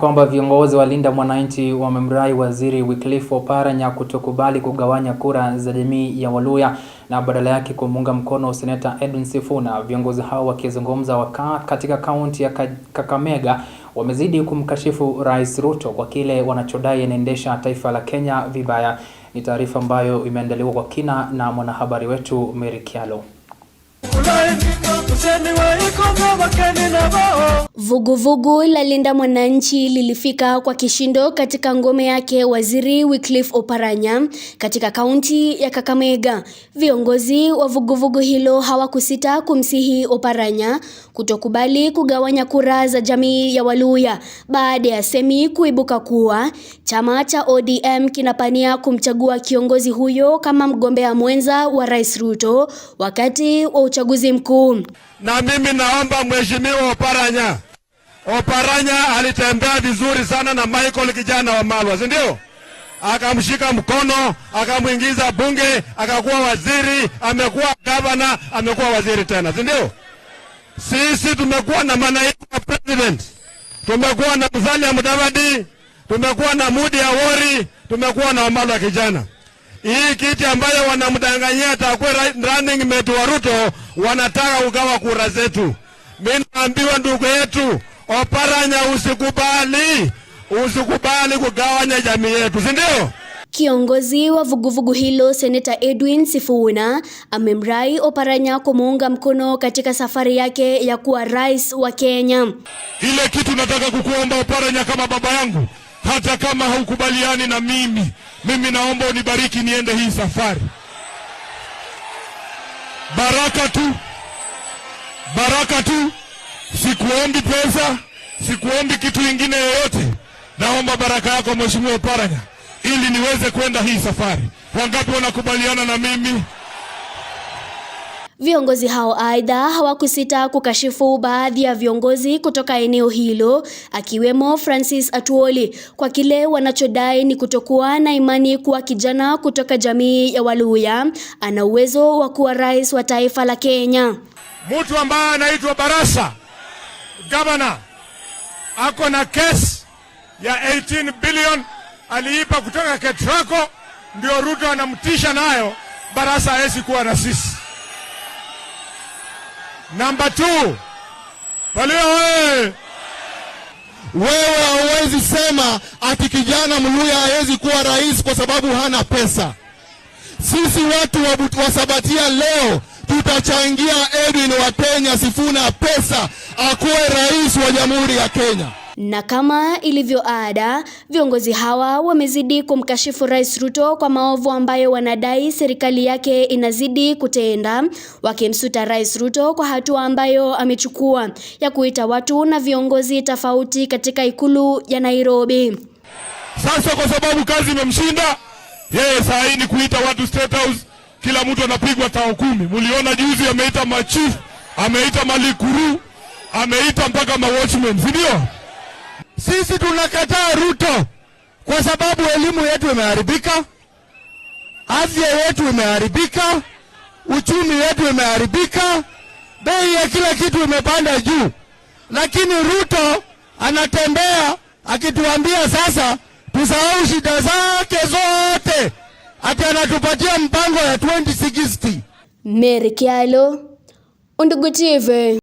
Kwamba viongozi wa Linda Mwananchi wamemrai Waziri Wycliffe Oparanya kutokubali kugawanya kura za jamii ya Waluhya na badala yake kumuunga mkono Seneta Edwin Sifuna. Viongozi hao wakizungumza katika kaunti ya Kakamega wamezidi kumkashifu Rais Ruto kwa kile wanachodai anaendesha taifa la Kenya vibaya. Ni taarifa ambayo imeandaliwa kwa kina na mwanahabari wetu Mary Kyalo. Vuguvugu la Linda Mwananchi lilifika kwa kishindo katika ngome yake Waziri Wycliffe Oparanya katika kaunti ya Kakamega. Viongozi wa vuguvugu hilo hawakusita kumsihi Oparanya kutokubali kugawanya kura za jamii ya Waluhya baada ya semi kuibuka kuwa chama cha ODM kinapania kumchagua kiongozi huyo kama mgombea mwenza wa Rais Ruto wakati wa uchaguzi mkuu. Na mimi naomba Mheshimiwa Oparanya alitembea vizuri sana na Michael kijana wa Malwa, si ndio? Akamshika mkono, akamuingiza bunge, akakuwa waziri, amekuwa governor, amekuwa waziri tena, si ndio? Sisi tumekuwa na manaibu wa president, tumekuwa na Musalia Mudavadi, tumekuwa na Mudi Awori, tumekuwa na Wamalwa kijana. Hii kiti ambayo wanamdanganyia atakuwa running mate wa Ruto, wanataka kugawa kura zetu. Mimi naambiwa ndugu yetu Oparanya, usikubali kugawanya jamii yetu, si ndio? Kiongozi wa vuguvugu hilo Seneta Edwin Sifuna amemrai Oparanya kumuunga mkono katika safari yake ya kuwa rais wa Kenya. Ile kitu nataka kukuomba Oparanya, kama baba yangu, hata kama haukubaliani na mimi naomba unibariki niende hii safari. Baraka tu. Sikuombi pesa, sikuombi kitu kingine yoyote. Naomba baraka yako Mheshimiwa Oparanya ili niweze kwenda hii safari. Wangapi wanakubaliana na mimi? Viongozi hao aidha hawakusita kukashifu baadhi ya viongozi kutoka eneo hilo akiwemo Francis Atuoli kwa kile wanachodai ni kutokuwa na imani kuwa kijana kutoka jamii ya Waluhya ana uwezo wa kuwa rais wa taifa la Kenya. Mtu ambaye anaitwa Barasa, governor, ako na kesi ya 18 billion aliipa kutoka Ketraco, ndio Ruto anamtisha nayo. Barasa hawezi kuwa na sisi. Number 2, wewe hauwezi sema ati kijana Mluhya hawezi kuwa rais kwa sababu hana pesa. Sisi watu wa Sabatia leo tutachangia Edwin Watenya Sifuna pesa akuwe rais wa Jamhuri ya Kenya. Na kama ilivyo ada, viongozi hawa wamezidi kumkashifu Rais Ruto kwa maovu ambayo wanadai serikali yake inazidi kutenda, wakimsuta Rais Ruto kwa hatua ambayo amechukua ya kuita watu na viongozi tofauti katika ikulu ya Nairobi. Sasa kwa sababu kazi imemshinda yeye, saa hii ni kuita watu State House, kila mtu anapigwa tao 10. Muliona juzi ameita machief, ameita malikuru, ameita mpaka mawatchmen, ndio? Sisi tunakataa Ruto kwa sababu elimu yetu imeharibika, afya yetu imeharibika, uchumi wetu imeharibika, bei ya kila kitu imepanda juu. Lakini Ruto anatembea akituambia sasa tusahau shida zake zote, ati anatupatia mpango ya 2060. Mary Kyalo, Undugu TV.